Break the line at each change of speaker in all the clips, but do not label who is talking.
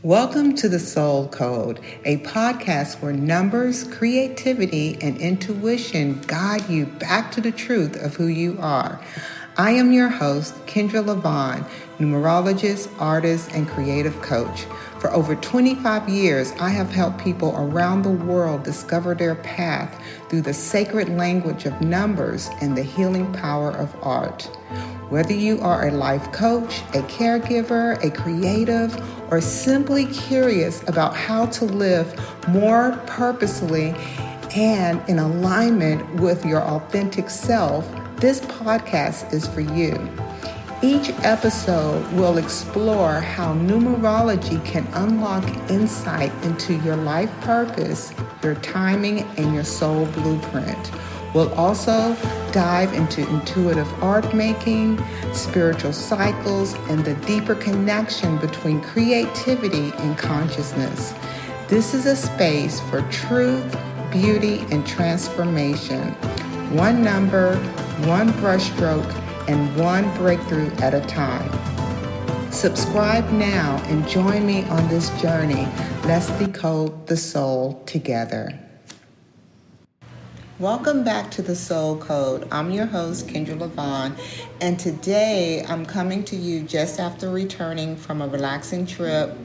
Welcome to the Soul Code, a podcast where numbers, creativity, and intuition guide you back to the truth of who you are. I am your host, Kendra LaVonne, numerologist, artist, and creative coach. For over 25 years, I have helped people around the world discover their path through the sacred language of numbers and the healing power of art. Whether you are a life coach, a caregiver, a creative, or simply curious about how to live more purposefully and in alignment with your authentic self, this podcast is for you. Each episode will explore how numerology can unlock insight into your life purpose, your timing, and your soul blueprint. We'll also dive into intuitive art making, spiritual cycles, and the deeper connection between creativity and consciousness. This is a space for truth, beauty, and transformation. One number, one brushstroke, and one breakthrough at a time. Subscribe now and join me on this journey. Let's decode the soul together. Welcome back to the Soul Code. I'm your host, Kendra LaVonne, and today I'm coming to you just after returning from a relaxing trip,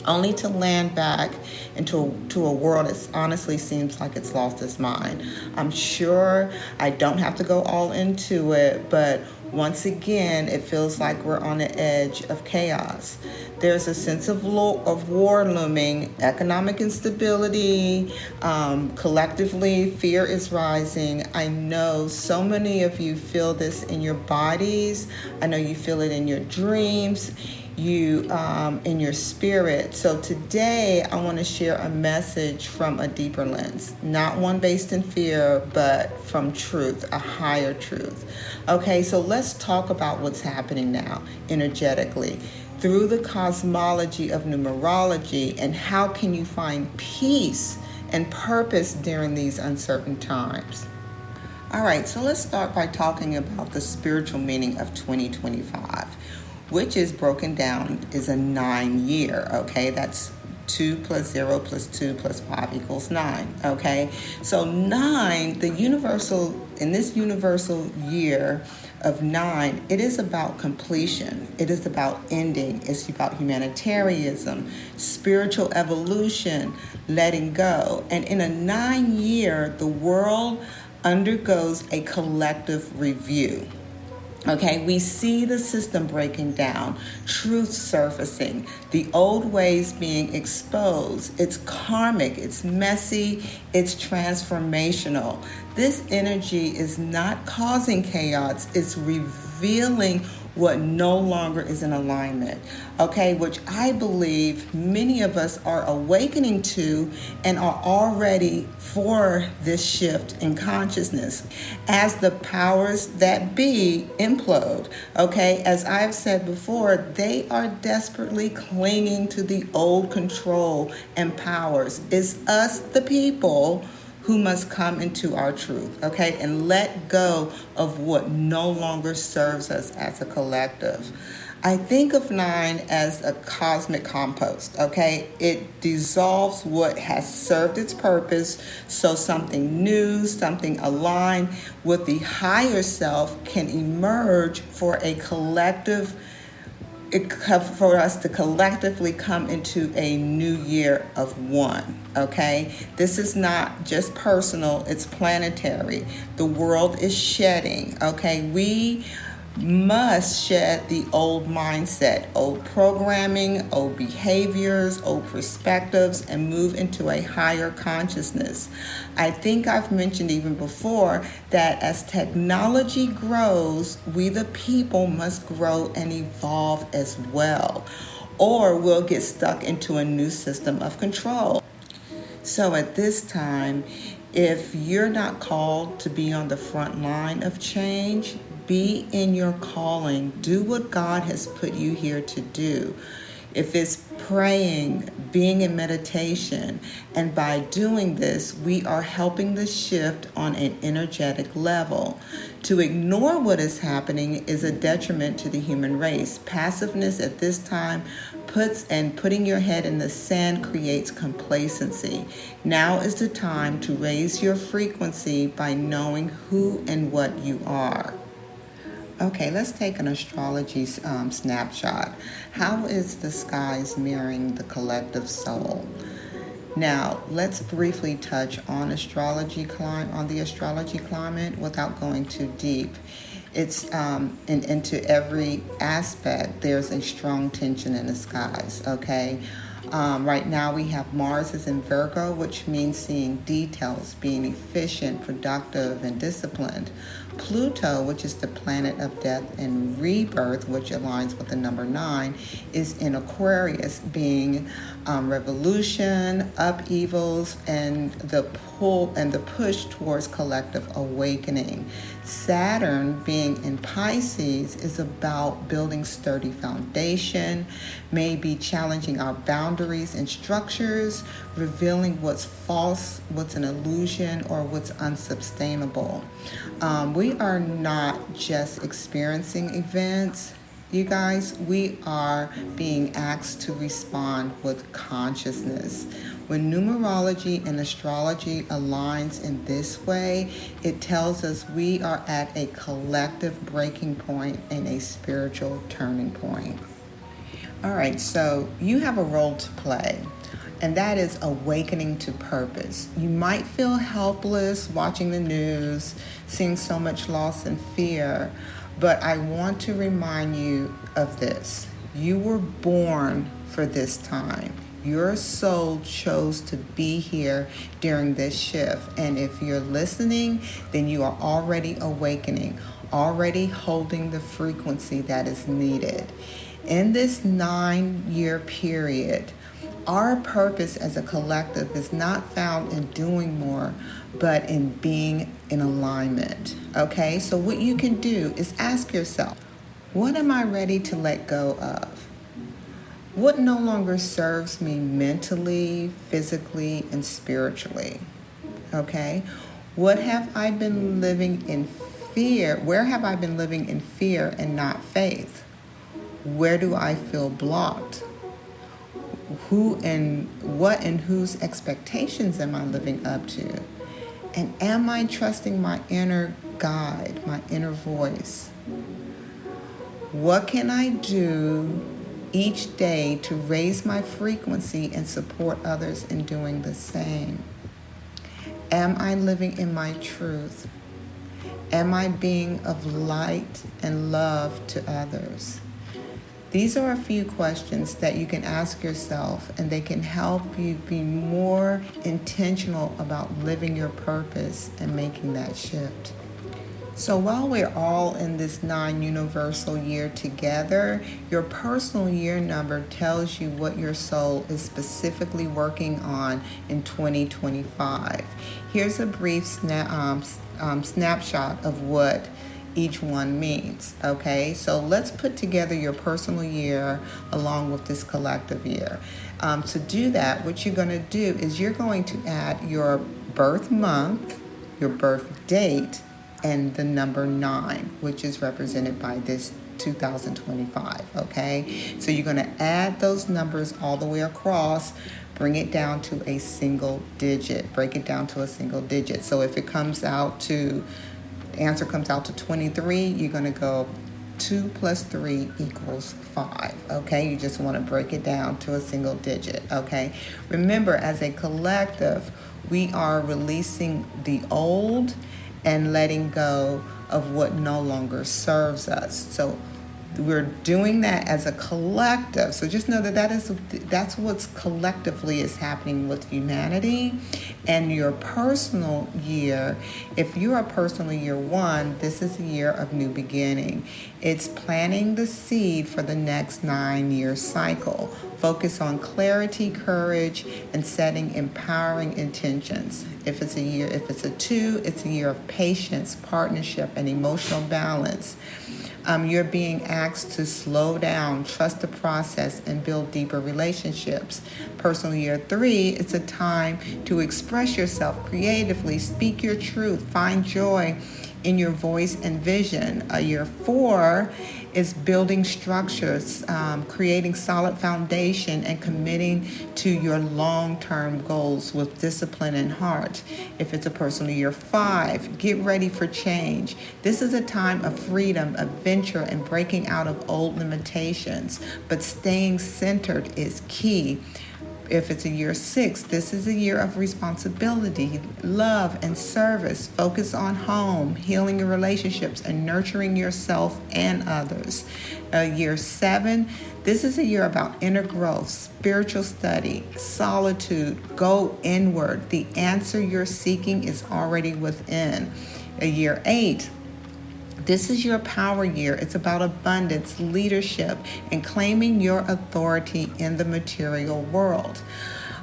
only to land back into a world that honestly seems like it's lost its mind. I'm sure I don't have to go all into it, but once again, it feels like we're on the edge of chaos. There's a sense of war looming, economic instability, collectively fear is rising. I know so many of you feel this in your bodies. I know you feel it in your dreams, in your spirit. So today I want to share a message from a deeper lens, not one based in fear, but from truth, a higher truth. Okay, so let's talk about what's happening now energetically through the cosmology of numerology, and how can you find peace and purpose during these uncertain times. All right, so let's start by talking about the spiritual meaning of 2025, which is broken down is a 9 year, okay? That's 2 plus 0 plus 2 plus 5 equals 9, okay? So 9, in this universal year of 9, it is about completion. It is about ending. It's about humanitarianism, spiritual evolution, letting go. And in a 9 year, the world undergoes a collective review. Okay, we see the system breaking down, truth surfacing, the old ways being exposed. It's karmic, it's messy, it's transformational. This energy is not causing chaos, it's revealing what no longer is in alignment, okay, which I believe many of us are awakening to and are already for this shift in consciousness as the powers that be implode, okay? As I've said before, they are desperately clinging to the old control and powers. It's us, the people, who must come into our truth, okay, and let go of what no longer serves us as a collective. I think of 9 as a cosmic compost, okay? It dissolves what has served its purpose so something new, something aligned with the higher self can emerge for us to collectively come into a new year of 1, okay? This is not just personal, it's planetary. The world is shedding, okay? We must shed the old mindset, old programming, old behaviors, old perspectives, and move into a higher consciousness. I think I've mentioned even before that as technology grows, we the people must grow and evolve as well, or we'll get stuck into a new system of control. So at this time, if you're not called to be on the front line of change, be in your calling. Do what God has put you here to do. if it's praying, being in meditation. And by doing this, we are helping the shift on an energetic level. To ignore what is happening is a detriment to the human race. Passiveness at this time putting your head in the sand creates complacency. Now is the time to raise your frequency by knowing who and what you are. Okay, let's take an astrology snapshot. How is the skies mirroring the collective soul? Now, let's briefly touch on the astrology climate without going too deep. It's into every aspect, there's a strong tension in the skies, okay? Right now we have Mars is in Virgo, which means seeing details, being efficient, productive, and disciplined. Pluto, which is the planet of death and rebirth, which aligns with the number 9, is in Aquarius, being revolution, upheavals, and the pull and the push towards collective awakening. Saturn, being in Pisces, is about building sturdy foundation, maybe challenging our boundaries and structures, revealing what's false, what's an illusion, or what's unsustainable. We are not just experiencing events, you guys, we are being asked to respond with consciousness. When numerology and astrology aligns in this way, it tells us we are at a collective breaking point and a spiritual turning point. All right, so you have a role to play, and that is awakening to purpose. You might feel helpless watching the news, seeing so much loss and fear, but I want to remind you of this. You were born for this time. Your soul chose to be here during this shift. And if you're listening, then you are already awakening, already holding the frequency that is needed. In this 9-year period, our purpose as a collective is not found in doing more, but in being in alignment. Okay, so what you can do is ask yourself, what am I ready to let go of? What no longer serves me mentally, physically, and spiritually? Okay, what have I been living in fear? Where have I been living in fear and not faith? Where do I feel blocked? Who and what and whose expectations am I living up to? And am I trusting my inner guide, my inner voice? What can I do each day to raise my frequency and support others in doing the same? Am I living in my truth? Am I being of light and love to others? These are a few questions that you can ask yourself, and they can help you be more intentional about living your purpose and making that shift. So while we're all in this 9 universal year together, your personal year number tells you what your soul is specifically working on in 2025. Here's a brief snapshot of what each one means. Okay, so let's put together your personal year along with this collective year. To do that, what you're going to do is you're going to add your birth month, your birth date, and the number 9, which is represented by this 2025. Okay, so you're going to add those numbers all the way across, bring it down to a single digit, break it down to a single digit. So if it comes out to answer comes out to 23, you're going to go 2 plus 3 equals 5. Okay, you just want to break it down to a single digit. Okay, remember, as a collective, we are releasing the old and letting go of what no longer serves us. So we're doing that as a collective. So just know that that's what's collectively is happening with humanity. And your personal year, if you're a personal year 1, this is a year of new beginning. It's planting the seed for the next 9-year cycle. Focus on clarity, courage, and setting empowering intentions. If it's a 2, it's a year of patience, partnership, and emotional balance. You're being asked to slow down, trust the process, and build deeper relationships. Personal year 3, it's a time to express yourself creatively, speak your truth, find joy in your voice and vision. Year 4 is building structures, creating solid foundation, and committing to your long-term goals with discipline and heart. If it's a personal year 5, get ready for change. This is a time of freedom, adventure, and breaking out of old limitations, but staying centered is key. If it's a year 6, this is a year of responsibility, love, and service. Focus on home, healing your relationships, and nurturing yourself and others. Year 7, this is a year about inner growth, spiritual study, solitude. Go inward. The answer you're seeking is already within. Year 8, this is your power year. It's about abundance, leadership, and claiming your authority in the material world.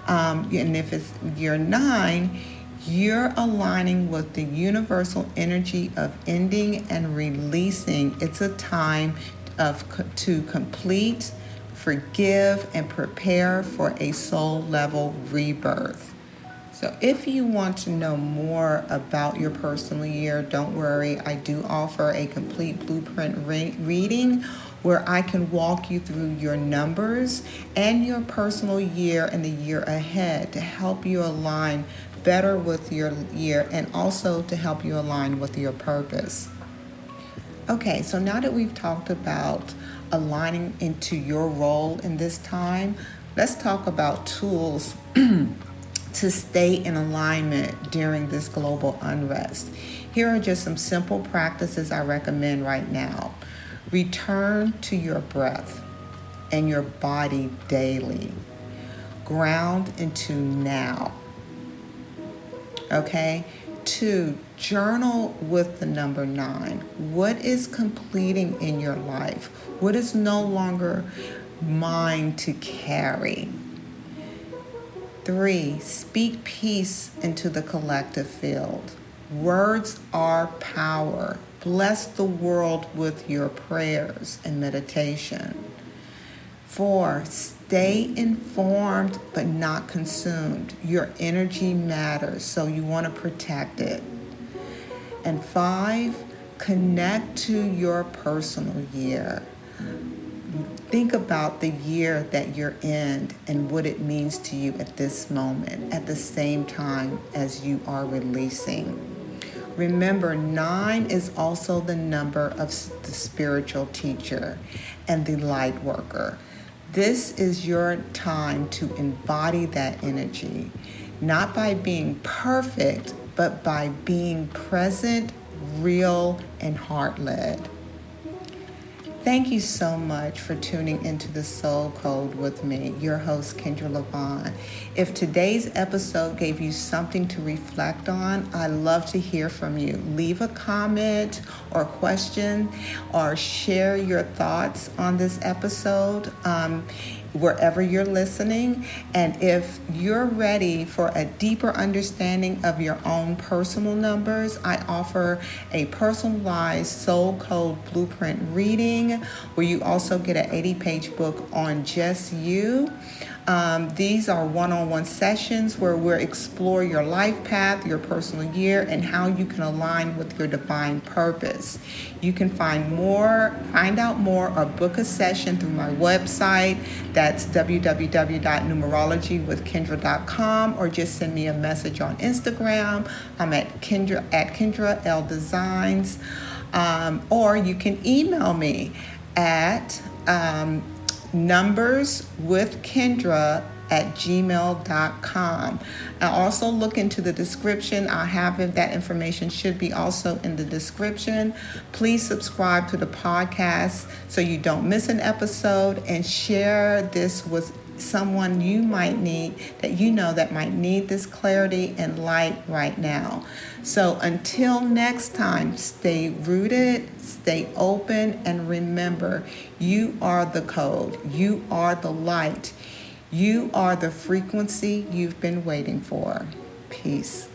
And if it's year 9, you're aligning with the universal energy of ending and releasing. It's a time to complete, forgive, and prepare for a soul level rebirth. So if you want to know more about your personal year, don't worry. I do offer a complete blueprint reading where I can walk you through your numbers and your personal year and the year ahead to help you align better with your year and also to help you align with your purpose. Okay, so now that we've talked about aligning into your role in this time, let's talk about tools to stay in alignment during this global unrest. Here are just some simple practices I recommend right now. Return to your breath and your body daily. Ground into now. Okay? 2, journal with the number 9. What is completing in your life? What is no longer mine to carry? 3, speak peace into the collective field. Words are power. Bless the world with your prayers and meditation. 4, stay informed but not consumed. Your energy matters, so you want to protect it. And 5, connect to your personal year. Think about the year that you're in and what it means to you at this moment, at the same time as you are releasing. Remember, 9 is also the number of the spiritual teacher and the light worker. This is your time to embody that energy, not by being perfect, but by being present, real, and heart-led. Thank you so much for tuning into the Soul Code with me, your host, Kendra LaVonne. If today's episode gave you something to reflect on, I'd love to hear from you. Leave a comment or question or share your thoughts on this episode wherever you're listening. And if you're ready for a deeper understanding of your own personal numbers, I offer a personalized Soul Code Blueprint reading where you also get an 80-page book on just you. These are one-on-one sessions where we'll explore your life path, your personal year, and how you can align with your divine purpose. You can find out more, or book a session through my website. That's www.numerologywithkendra.com, or just send me a message on Instagram. I'm at Kendra L Designs, or you can email me at numberswithkendra@gmail.com. And also look into the description. I'll have it. That information should be also in the description. Please subscribe to the podcast so you don't miss an episode, and share this with someone you might need, that might need this clarity and light right now. So until next time, stay rooted, stay open, and remember, you are the code. You are the light. You are the frequency you've been waiting for. Peace.